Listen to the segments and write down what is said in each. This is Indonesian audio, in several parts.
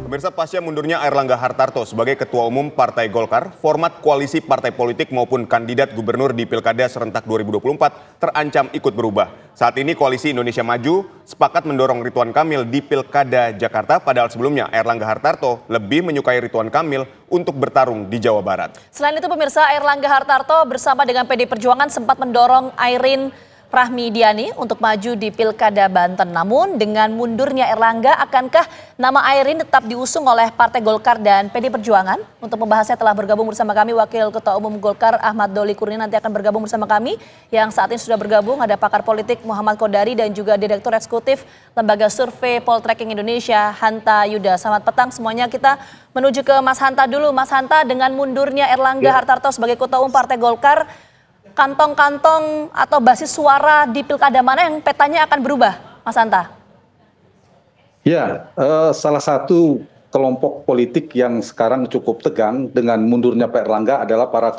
Pemirsa, pasca mundurnya Airlangga Hartarto sebagai Ketua Umum Partai Golkar, format koalisi partai politik maupun kandidat gubernur di Pilkada serentak 2024 terancam ikut berubah. Saat ini Koalisi Indonesia Maju sepakat mendorong Ridwan Kamil di Pilkada Jakarta, padahal sebelumnya Airlangga Hartarto lebih menyukai Ridwan Kamil untuk bertarung di Jawa Barat. Selain itu pemirsa, Airlangga Hartarto bersama dengan PD Perjuangan sempat mendorong Airin Rahmidiani untuk maju di Pilkada Banten. Namun dengan mundurnya Airlangga, akankah nama Airin tetap diusung oleh Partai Golkar dan PD Perjuangan? Untuk membahasnya telah bergabung bersama kami Wakil Ketua Umum Golkar Ahmad Doli Kurnia, nanti akan bergabung bersama kami. Yang saat ini sudah bergabung ada pakar politik Muhammad Kodari dan juga Direktur Eksekutif Lembaga Survei Poltreking Indonesia Hanta Yuda. Selamat petang semuanya, kita menuju ke Mas Hanta dulu. Mas Hanta, dengan mundurnya Airlangga Hartarto sebagai Ketua Umum Partai Golkar, kantong-kantong atau basis suara di pilkada mana yang petanya akan berubah, Mas Hanta? Ya, salah satu kelompok politik yang sekarang cukup tegang dengan mundurnya Pak Airlangga adalah para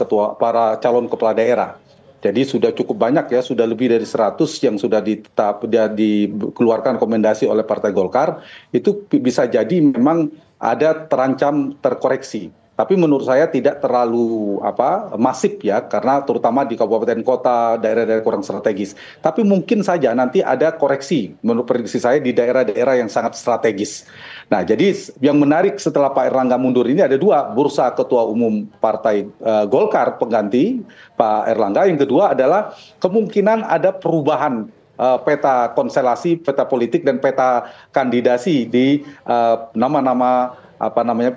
calon kepala daerah. Jadi sudah cukup banyak ya, sudah lebih dari 100 yang sudah dikeluarkan rekomendasi oleh Partai Golkar. Itu bisa jadi memang ada terancam terkoreksi. Tapi menurut saya tidak terlalu masif ya, karena terutama di kabupaten kota, daerah-daerah kurang strategis. Tapi mungkin saja nanti ada koreksi menurut prediksi saya di daerah-daerah yang sangat strategis. Nah, jadi yang menarik setelah Pak Airlangga mundur ini ada dua, bursa Ketua Umum Partai Golkar pengganti Pak Airlangga. Yang kedua adalah kemungkinan ada perubahan peta konstelasi, peta politik dan peta kandidasi di nama-nama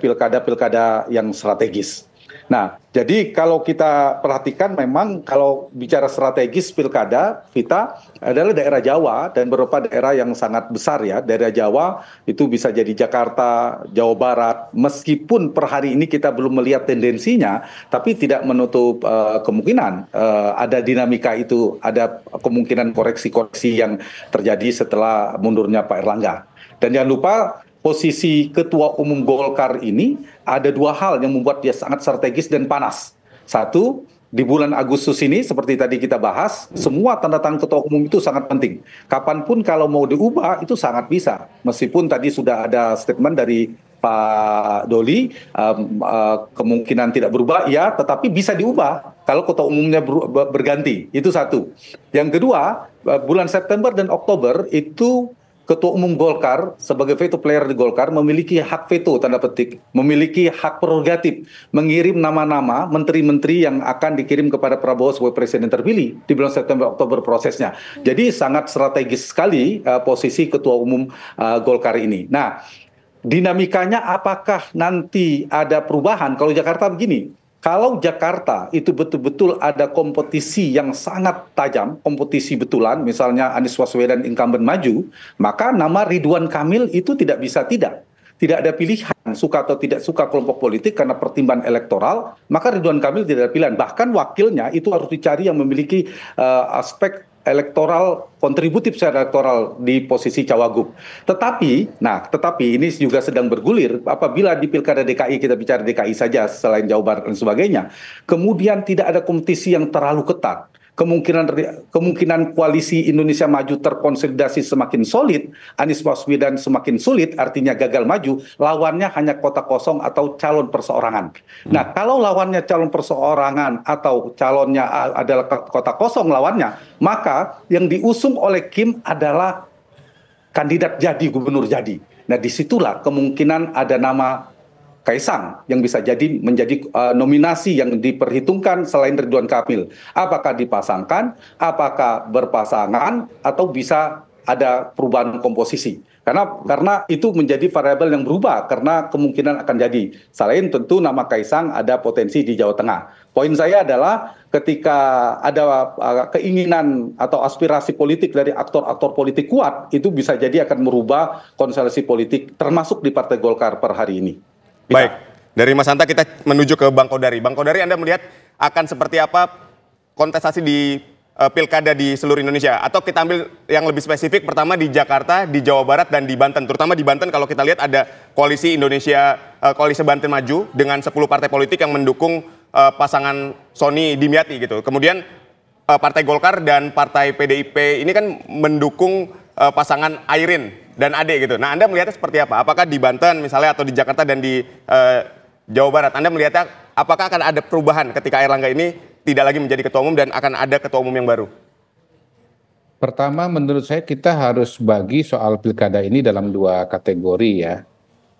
pilkada-pilkada yang strategis. Nah, jadi kalau kita perhatikan memang kalau bicara strategis pilkada, Vita, adalah daerah Jawa dan beberapa daerah yang sangat besar ya. Daerah Jawa itu bisa jadi Jakarta, Jawa Barat, meskipun per hari ini kita belum melihat tendensinya, tapi tidak menutup kemungkinan ada dinamika itu, ada kemungkinan koreksi-koreksi yang terjadi setelah mundurnya Pak Airlangga. Dan jangan lupa, posisi Ketua Umum Golkar ini ada dua hal yang membuat dia sangat strategis dan panas. Satu, di bulan Agustus ini seperti tadi kita bahas, semua tanda tangan Ketua Umum itu sangat penting. Kapanpun kalau mau diubah itu sangat bisa. Meskipun tadi sudah ada statement dari Pak Doli, kemungkinan tidak berubah, ya, tetapi bisa diubah kalau Ketua Umumnya berganti. Itu satu. Yang kedua, bulan September dan Oktober itu Ketua Umum Golkar sebagai veto player di Golkar memiliki hak veto, tanda petik, memiliki hak prerogatif mengirim nama-nama menteri-menteri yang akan dikirim kepada Prabowo sebagai presiden terpilih di bulan September Oktober prosesnya. Jadi sangat strategis sekali posisi Ketua Umum Golkar ini. Nah, dinamikanya apakah nanti ada perubahan? Kalau Jakarta begini, kalau Jakarta itu betul-betul ada kompetisi yang sangat tajam, kompetisi betulan, misalnya Anies Baswedan incumbent maju, maka nama Ridwan Kamil itu tidak bisa tidak. Tidak ada pilihan, suka atau tidak suka kelompok politik karena pertimbangan elektoral, maka Ridwan Kamil tidak ada pilihan. Bahkan wakilnya itu harus dicari yang memiliki aspek elektoral, kontributif secara elektoral di posisi cawagup. Tetapi ini juga sedang bergulir apabila di Pilkada DKI, kita bicara DKI saja selain Jawa Barat dan sebagainya, kemudian tidak ada kompetisi yang terlalu ketat. Kemungkinan koalisi Indonesia Maju terkonsolidasi semakin solid, Anies Baswedan semakin sulit, artinya gagal maju, lawannya hanya kota kosong atau calon perseorangan. Nah, kalau lawannya calon perseorangan atau calonnya adalah kota kosong lawannya, maka yang diusung oleh Kim adalah kandidat jadi, gubernur jadi. Nah, disitulah kemungkinan ada nama Kaisang yang bisa jadi menjadi nominasi yang diperhitungkan selain Ridwan Kamil. Apakah dipasangkan, apakah berpasangan, atau bisa ada perubahan komposisi. Karena itu menjadi variabel yang berubah karena kemungkinan akan jadi. Selain tentu nama Kaisang ada potensi di Jawa Tengah. Poin saya adalah ketika ada keinginan atau aspirasi politik dari aktor-aktor politik kuat, itu bisa jadi akan merubah konstelasi politik termasuk di Partai Golkar per hari ini. Baik, dari Mas Hanta kita menuju ke Bang Kodari. Bang Kodari, Anda melihat akan seperti apa kontestasi di pilkada di seluruh Indonesia? Atau kita ambil yang lebih spesifik, pertama di Jakarta, di Jawa Barat, dan di Banten. Terutama di Banten kalau kita lihat ada koalisi koalisi Banten Maju dengan 10 partai politik yang mendukung pasangan Sony Dimyati gitu. Kemudian Partai Golkar dan Partai PDIP ini kan mendukung pasangan Airin dan Ade gitu. Nah, Anda melihatnya seperti apa? Apakah di Banten misalnya atau di Jakarta dan di Jawa Barat, Anda melihatnya apakah akan ada perubahan ketika Airlangga ini tidak lagi menjadi ketua umum dan akan ada ketua umum yang baru? Pertama, menurut saya kita harus bagi soal pilkada ini dalam dua kategori ya.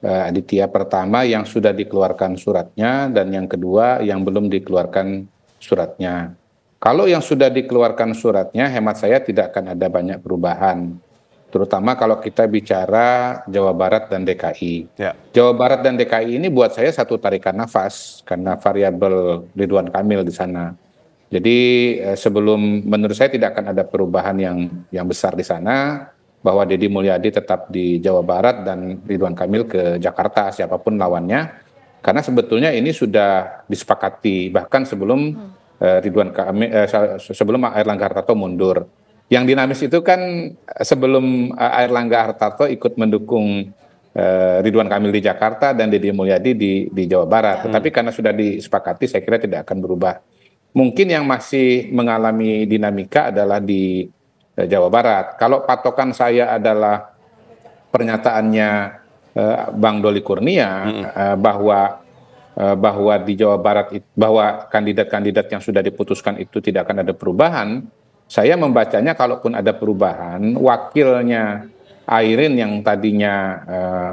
Aditya, pertama yang sudah dikeluarkan suratnya dan yang kedua yang belum dikeluarkan suratnya. Kalau yang sudah dikeluarkan suratnya, hemat saya tidak akan ada banyak perubahan. Terutama kalau kita bicara Jawa Barat dan DKI. Ya. Jawa Barat dan DKI ini buat saya satu tarikan nafas karena variabel Ridwan Kamil di sana. Jadi sebelum, menurut saya tidak akan ada perubahan yang besar di sana, bahwa Deddy Mulyadi tetap di Jawa Barat dan Ridwan Kamil ke Jakarta, siapapun lawannya. Karena sebetulnya ini sudah disepakati bahkan sebelum Ridwan Kamil, sebelum Airlangga Hartarto mundur. Yang dinamis itu kan sebelum Airlangga Hartarto ikut mendukung Ridwan Kamil di Jakarta dan Deddy Mulyadi di Jawa Barat. Tetapi karena sudah disepakati, saya kira tidak akan berubah. Mungkin yang masih mengalami dinamika adalah di Jawa Barat. Kalau patokan saya adalah pernyataannya Bang Doli Kurnia bahwa di Jawa Barat bahwa kandidat-kandidat yang sudah diputuskan itu tidak akan ada perubahan, saya membacanya kalaupun ada perubahan, wakilnya Airin yang tadinya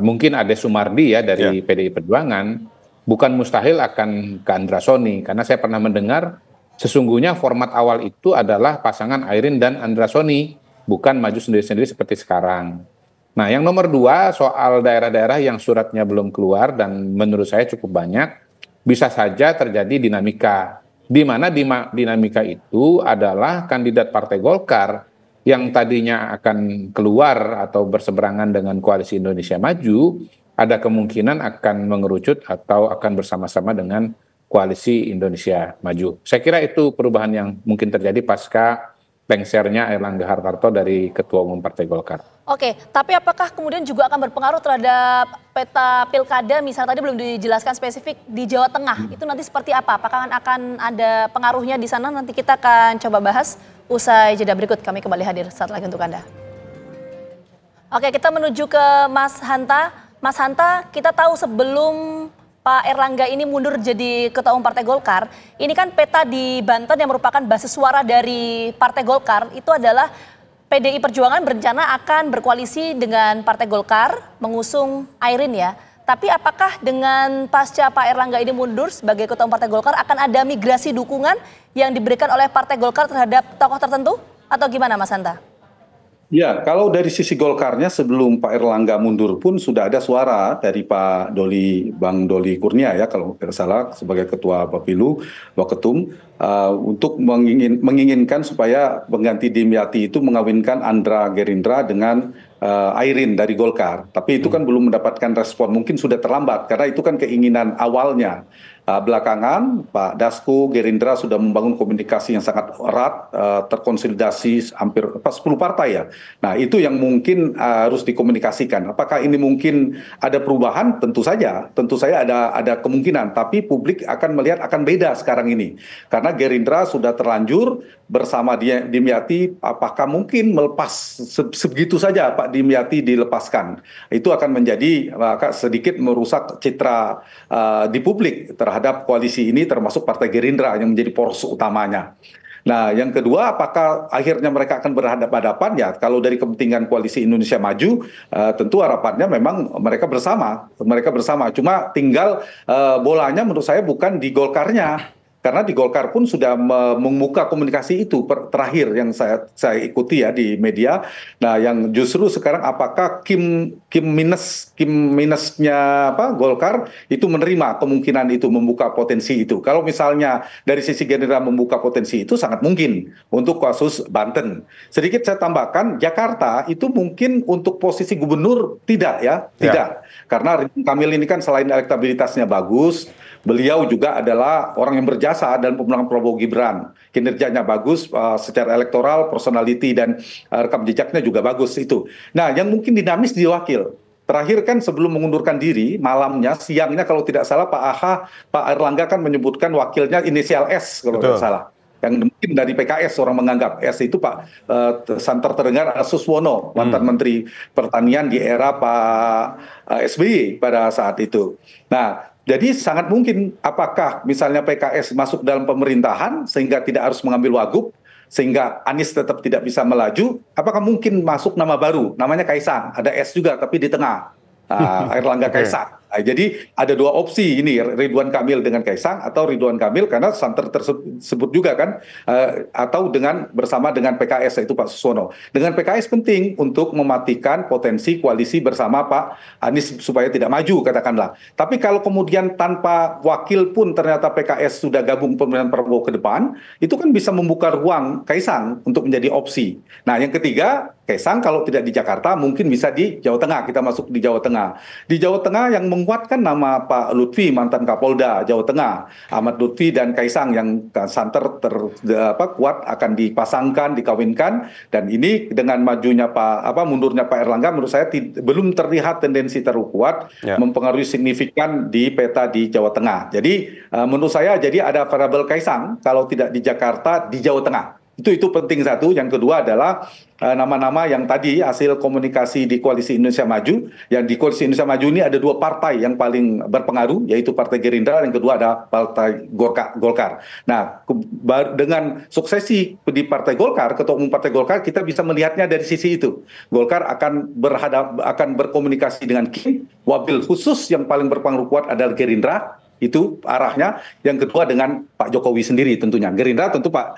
mungkin Ade Sumardi ya dari PDI Perjuangan, bukan mustahil akan ke Andra Soni, karena saya pernah mendengar sesungguhnya format awal itu adalah pasangan Airin dan Andra Soni, bukan maju sendiri-sendiri seperti sekarang. Nah, yang nomor dua soal daerah-daerah yang suratnya belum keluar dan menurut saya cukup banyak, bisa saja terjadi dinamika. Di mana dinamika itu adalah kandidat Partai Golkar yang tadinya akan keluar atau berseberangan dengan Koalisi Indonesia Maju, ada kemungkinan akan mengerucut atau akan bersama-sama dengan Koalisi Indonesia Maju. Saya kira itu perubahan yang mungkin terjadi pasca lengsernya Airlangga Hartarto dari Ketua Umum Partai Golkar. Oke, tapi apakah kemudian juga akan berpengaruh terhadap peta pilkada, misalnya tadi belum dijelaskan spesifik di Jawa Tengah, itu nanti seperti apa? Apakah akan ada pengaruhnya di sana? Nanti kita akan coba bahas usai jeda berikut. Kami kembali hadir saat lagi untuk Anda. Oke, kita menuju ke Mas Hanta. Mas Hanta, kita tahu sebelum Pak Airlangga ini mundur jadi Ketua Umum Partai Golkar, ini kan peta di Banten yang merupakan basis suara dari Partai Golkar, itu adalah PDI Perjuangan berencana akan berkoalisi dengan Partai Golkar, mengusung Airin ya. Tapi apakah dengan pasca Pak Airlangga ini mundur sebagai Ketua Umum Partai Golkar, akan ada migrasi dukungan yang diberikan oleh Partai Golkar terhadap tokoh tertentu? Atau gimana Mas Hanta? Ya, kalau dari sisi Golkarnya sebelum Pak Airlangga mundur pun sudah ada suara dari Pak Doli, Bang Doli Kurnia ya kalau tidak salah sebagai Ketua Bapilu, Waketum untuk menginginkan supaya pengganti Dimyati itu mengawinkan Andra Gerindra dengan Airin dari Golkar. Tapi itu kan belum mendapatkan respon, mungkin sudah terlambat karena itu kan keinginan awalnya. Belakangan Pak Dasko Gerindra sudah membangun komunikasi yang sangat erat, terkonsolidasi hampir 10 partai ya. Nah itu yang mungkin harus dikomunikasikan. Apakah ini mungkin ada perubahan? Tentu saja ada kemungkinan. Tapi publik akan melihat akan beda sekarang ini. Karena Gerindra sudah terlanjur bersama Dimyati, apakah mungkin melepas sebegitu saja Pak Dimyati dilepaskan? Itu akan menjadi sedikit merusak citra di publik terhadap koalisi ini termasuk Partai Gerindra yang menjadi poros utamanya. Nah, yang kedua, apakah akhirnya mereka akan berhadapan-hadapan? Ya, kalau dari kepentingan Koalisi Indonesia Maju, tentu harapannya memang mereka bersama. Cuma tinggal bolanya menurut saya bukan di Golkarnya. Karena di Golkar pun sudah membuka komunikasi itu terakhir yang saya ikuti ya di media. Nah, yang justru sekarang apakah Kim minusnya Golkar itu menerima kemungkinan itu membuka potensi itu. Kalau misalnya dari sisi Gerindra membuka potensi itu sangat mungkin untuk kasus Banten. Sedikit saya tambahkan, Jakarta itu mungkin untuk posisi gubernur tidak. Karena Ridwan Kamil ini kan selain elektabilitasnya bagus, beliau juga adalah orang yang berjasa dalam pemenangan Prabowo Gibran. Kinerjanya bagus secara elektoral, personality dan rekam jejaknya juga bagus itu. Nah, yang mungkin dinamis di wakil. Terakhir kan sebelum mengundurkan diri, siangnya kalau tidak salah Pak Airlangga kan menyebutkan wakilnya inisial S kalau tidak salah. yang mungkin dari PKS orang menganggap S itu Pak santer terdengar Suswono, mantan Menteri Pertanian di era Pak SBY pada saat itu. Nah, jadi sangat mungkin apakah misalnya PKS masuk dalam pemerintahan sehingga tidak harus mengambil wagub, sehingga Anies tetap tidak bisa melaju, apakah mungkin masuk nama baru, namanya Kaisang, ada S juga tapi di tengah, Airlangga Kaisang. Nah, jadi ada dua opsi ini, Ridwan Kamil dengan Kaisang atau Ridwan Kamil karena santer tersebut juga kan, atau bersama dengan PKS yaitu Pak Suswono. Dengan PKS penting untuk mematikan potensi koalisi bersama Pak Anies supaya tidak maju katakanlah. Tapi kalau kemudian tanpa wakil pun ternyata PKS sudah gabung pemerintahan Prabowo ke depan, itu kan bisa membuka ruang Kaisang untuk menjadi opsi. Nah yang ketiga, Kaisang kalau tidak di Jakarta mungkin bisa di Jawa Tengah, kita masuk di Jawa Tengah. Di Jawa Tengah yang menguatkan nama Pak Lutfi, mantan Kapolda Jawa Tengah, Ahmad Lutfi dan Kaisang yang santer kuat akan dipasangkan, dikawinkan, dan ini dengan mundurnya Pak Erlangga menurut saya belum terlihat tendensi terlalu kuat mempengaruhi signifikan di peta di Jawa Tengah. Jadi menurut saya jadi ada variabel Kaisang kalau tidak di Jakarta di Jawa Tengah. Itu penting satu. Yang kedua adalah nama-nama yang tadi hasil komunikasi di Koalisi Indonesia Maju. Yang di Koalisi Indonesia Maju ini ada dua partai yang paling berpengaruh, yaitu Partai Gerindra, yang kedua ada Partai Golkar. Nah, dengan suksesi di Partai Golkar, Ketua Umum Partai Golkar, kita bisa melihatnya dari sisi itu. Golkar akan berkomunikasi dengan Kim, wabil khusus yang paling berpengaruh kuat adalah Gerindra. Itu arahnya. Yang kedua dengan Pak Jokowi sendiri tentunya. Gerindra tentu Pak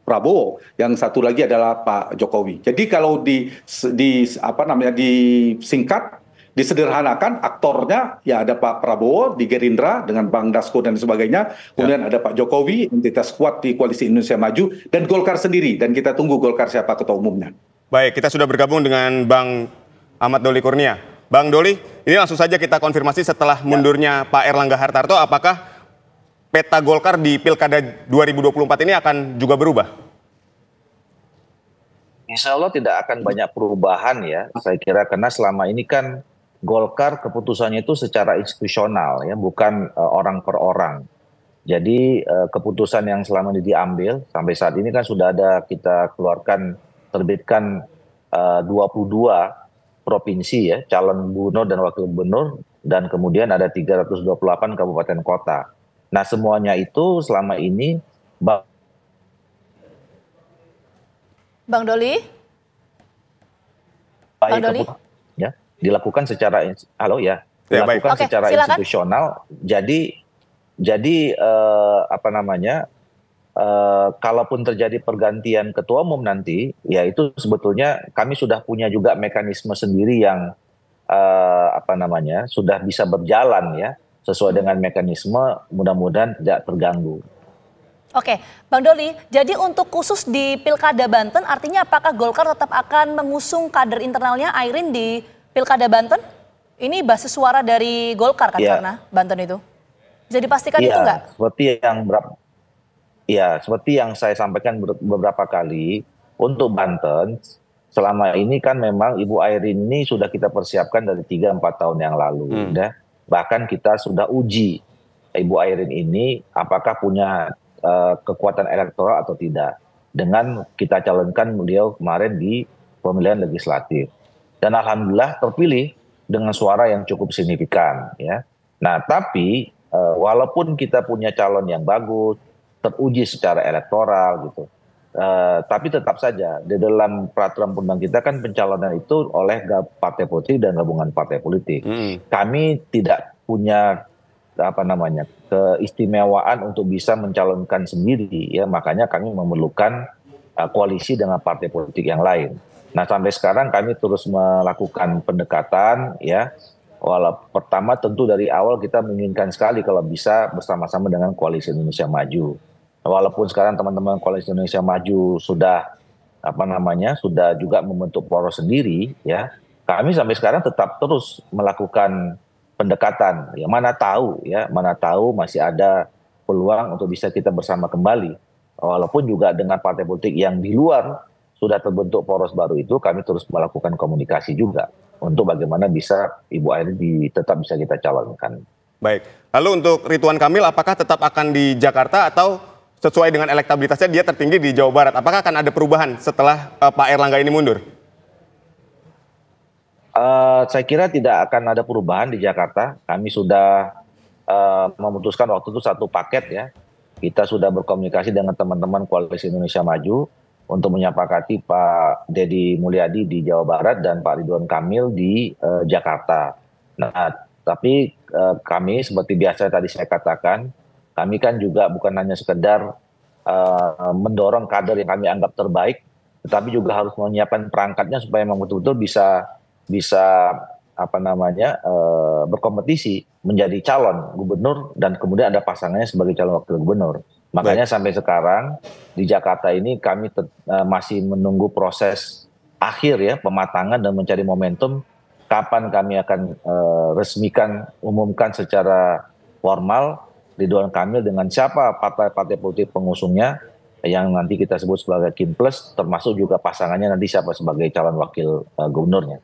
Prabowo, yang satu lagi adalah Pak Jokowi. Jadi kalau disingkat, disederhanakan, aktornya ya ada Pak Prabowo di Gerindra dengan Bang Dasko dan sebagainya, kemudian ada Pak Jokowi, entitas kuat di Koalisi Indonesia Maju, dan Golkar sendiri, dan kita tunggu Golkar siapa ketua umumnya. Baik, kita sudah bergabung dengan Bang Ahmad Doli Kurnia. Bang Doli, ini langsung saja kita konfirmasi setelah mundurnya Pak Erlangga Hartarto, apakah peta Golkar di Pilkada 2024 ini akan juga berubah? Insya Allah tidak akan banyak perubahan ya, saya kira, karena selama ini kan Golkar keputusannya itu secara institusional ya, bukan orang per orang. Jadi keputusan yang selama ini diambil sampai saat ini kan sudah ada kita terbitkan 22 provinsi ya, calon gubernur dan wakil gubernur, dan kemudian ada 328 kabupaten kota. Nah semuanya itu selama ini Bang Doli? Bang Doli? Ya, dilakukan secara dilakukan secara institusional. Jadi kalaupun terjadi pergantian ketua umum nanti, ya itu sebetulnya kami sudah punya juga mekanisme sendiri yang sudah bisa berjalan ya, sesuai dengan mekanisme, mudah-mudahan tidak terganggu. Oke, Bang Doli, jadi untuk khusus di Pilkada Banten, artinya apakah Golkar tetap akan mengusung kader internalnya Airin di Pilkada Banten? Ini basis suara dari Golkar kan karena Banten itu. Bisa dipastikan itu nggak? Seperti yang saya sampaikan beberapa kali, untuk Banten, selama ini kan memang Ibu Airin ini sudah kita persiapkan dari 3-4 tahun yang lalu. Bahkan kita sudah uji Ibu Airin ini apakah punya kekuatan elektoral atau tidak, dengan kita calonkan beliau kemarin di pemilihan legislatif, dan alhamdulillah terpilih dengan suara yang cukup signifikan ya. Nah tapi walaupun kita punya calon yang bagus, teruji secara elektoral gitu, tapi tetap saja di dalam peraturan undang kita kan pencalonan itu oleh partai politik dan gabungan partai politik. Kami tidak punya keistimewaan untuk bisa mencalonkan sendiri ya, makanya kami memerlukan koalisi dengan partai politik yang lain. Nah sampai sekarang kami terus melakukan pendekatan ya. Pertama tentu dari awal kita menginginkan sekali kalau bisa bersama-sama dengan Koalisi Indonesia Maju. Walaupun sekarang teman-teman Koalisi Indonesia Maju sudah sudah juga membentuk poros sendiri ya, kami sampai sekarang tetap terus melakukan pendekatan ya, mana tahu masih ada peluang untuk bisa kita bersama kembali, walaupun juga dengan partai politik yang di luar sudah terbentuk poros baru itu, kami terus melakukan komunikasi juga untuk bagaimana bisa Ibu Airin tetap bisa kita calonkan. Baik, lalu untuk Ridwan Kamil apakah tetap akan di Jakarta atau sesuai dengan elektabilitasnya dia tertinggi di Jawa Barat. Apakah akan ada perubahan setelah Pak Erlangga ini mundur? Saya kira tidak akan ada perubahan di Jakarta. Kami sudah memutuskan waktu itu satu paket ya. Kita sudah berkomunikasi dengan teman-teman Koalisi Indonesia Maju untuk menyepakati Pak Deddy Mulyadi di Jawa Barat dan Pak Ridwan Kamil di Jakarta. Nah, tapi kami seperti biasa tadi saya katakan, kami kan juga bukan hanya sekedar mendorong kader yang kami anggap terbaik, tetapi juga harus menyiapkan perangkatnya supaya memang betul-betul bisa berkompetisi menjadi calon gubernur dan kemudian ada pasangannya sebagai calon wakil gubernur. Makanya sampai sekarang di Jakarta ini kami masih menunggu proses akhir ya, pematangan dan mencari momentum kapan kami akan umumkan secara formal Ridwan Kamil dengan siapa partai-partai politik pengusungnya yang nanti kita sebut sebagai Kin Plus, termasuk juga pasangannya nanti siapa sebagai calon wakil gubernurnya.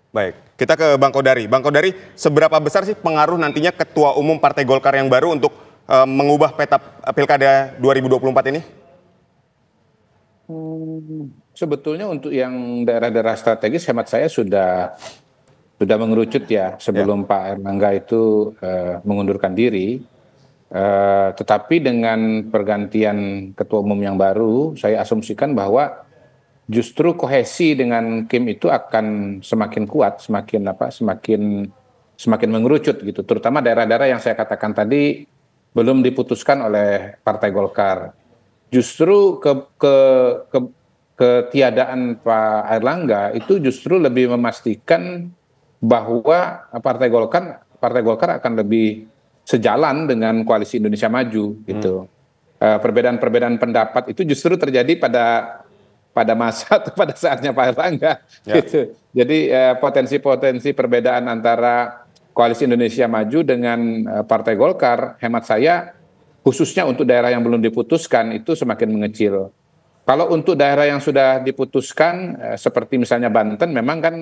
Baik, kita ke Bang Kodari. Bang Kodari, seberapa besar sih pengaruh nantinya Ketua Umum Partai Golkar yang baru untuk mengubah peta Pilkada 2024 ini? Sebetulnya untuk yang daerah-daerah strategis hemat saya sudah mengerucut ya sebelum Pak Erlangga itu mengundurkan diri. Tetapi dengan pergantian Ketua Umum yang baru, saya asumsikan bahwa justru kohesi dengan Kim itu akan semakin kuat, semakin mengerucut gitu. Terutama daerah-daerah yang saya katakan tadi belum diputuskan oleh Partai Golkar. Justru ketiadaan Pak Erlangga itu justru lebih memastikan bahwa Partai Golkar akan lebih sejalan dengan Koalisi Indonesia Maju gitu. Perbedaan-perbedaan pendapat itu justru terjadi pada masa atau pada saatnya Pak Erlangga gitu. Jadi potensi-potensi perbedaan antara Koalisi Indonesia Maju dengan Partai Golkar, hemat saya khususnya untuk daerah yang belum diputuskan itu semakin mengecil. Kalau untuk daerah yang sudah diputuskan seperti misalnya Banten, memang kan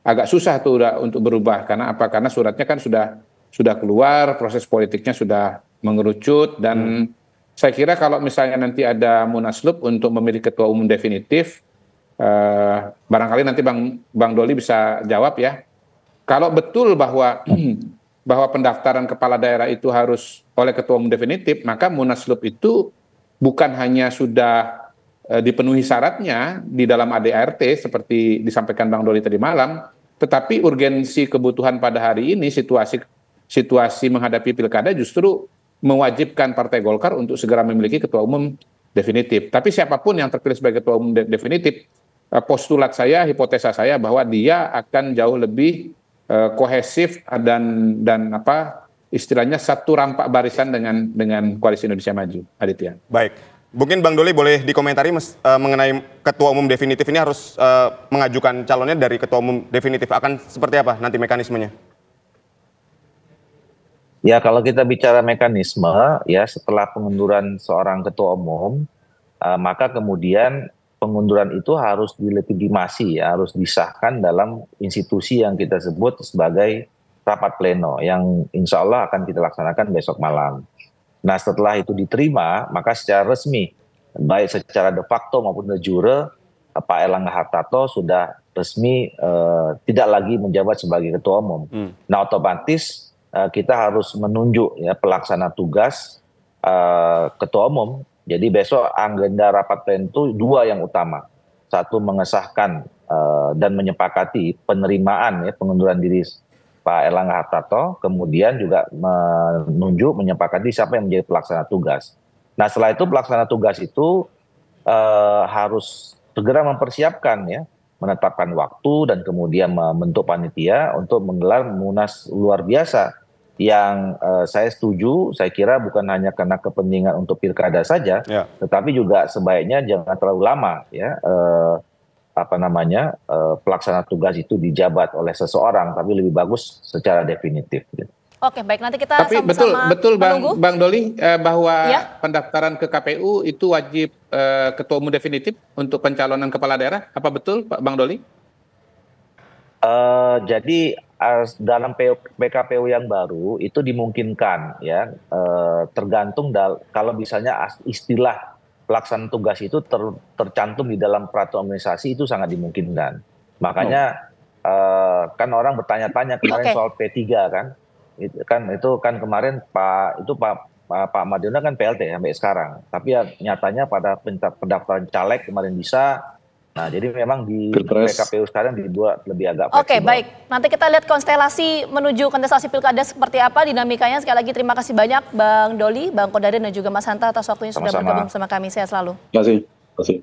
agak susah tuh untuk berubah karena apa? Karena suratnya kan sudah keluar, proses politiknya sudah mengerucut dan saya kira kalau misalnya nanti ada munaslup untuk memilih ketua umum definitif, barangkali nanti Bang Doli bisa jawab ya. Kalau betul bahwa pendaftaran kepala daerah itu harus oleh ketua umum definitif, maka munaslup itu bukan hanya sudah dipenuhi syaratnya di dalam ADART seperti disampaikan Bang Doli tadi malam, tetapi urgensi kebutuhan pada hari ini situasi menghadapi pilkada justru mewajibkan Partai Golkar untuk segera memiliki ketua umum definitif. Tapi siapapun yang terpilih sebagai ketua umum definitif, postulat saya, hipotesa saya bahwa dia akan jauh lebih kohesif dan istilahnya satu rampak barisan dengan Koalisi Indonesia Maju. Aditya. Baik, mungkin Bang Doli boleh dikomentari mengenai ketua umum definitif ini harus mengajukan calonnya dari ketua umum definitif. Akan seperti apa nanti mekanismenya? Ya kalau kita bicara mekanisme ya setelah pengunduran seorang ketua umum maka kemudian pengunduran itu harus dilegitimasi ya, harus disahkan dalam institusi yang kita sebut sebagai rapat pleno yang insya Allah akan kita laksanakan besok malam. Nah setelah itu diterima maka secara resmi baik secara de facto maupun de jure Pak Erlangga Hartarto sudah resmi tidak lagi menjabat sebagai ketua umum. Nah otomatis kita harus menunjuk ya pelaksana tugas ketua umum. Jadi besok agenda rapat pleno itu dua yang utama. Satu mengesahkan dan menyepakati penerimaan ya pengunduran diri Pak Erlangga Hartarto, kemudian juga menyepakati siapa yang menjadi pelaksana tugas. Nah setelah itu pelaksana tugas itu harus segera mempersiapkan ya, menetapkan waktu dan kemudian membentuk panitia untuk menggelar munas luar biasa yang saya setuju, saya kira bukan hanya karena kepentingan untuk pilkada saja, tetapi juga sebaiknya jangan terlalu lama ya pelaksana tugas itu dijabat oleh seseorang, tapi lebih bagus secara definitif. Oke, baik nanti kita sama-sama betul menunggu. Bang Doli bahwa pendaftaran ke KPU itu wajib ketua umum definitif untuk pencalonan kepala daerah, apa betul Pak Bang Doli? Jadi dalam PKPU yang baru itu dimungkinkan ya, tergantung kalau misalnya istilah pelaksana tugas itu tercantum di dalam peraturan organisasi, itu sangat dimungkinkan. Makanya kan orang bertanya-tanya kemarin soal P3 kan. Itu kan kemarin Pak Mardiono kan PLT sampai sekarang. Tapi ya nyatanya pada pendaftaran caleg kemarin bisa. Nah, jadi memang di PKPU sekarang dibuat lebih agak fleksibel. Oke, baik. Nanti kita lihat konstelasi menuju kontestasi pilkada seperti apa dinamikanya. Sekali lagi terima kasih banyak Bang Doli, Bang Kodari dan juga Mas Hanta atas waktunya sudah bergabung bersama kami. Sehat selalu. Terima kasih.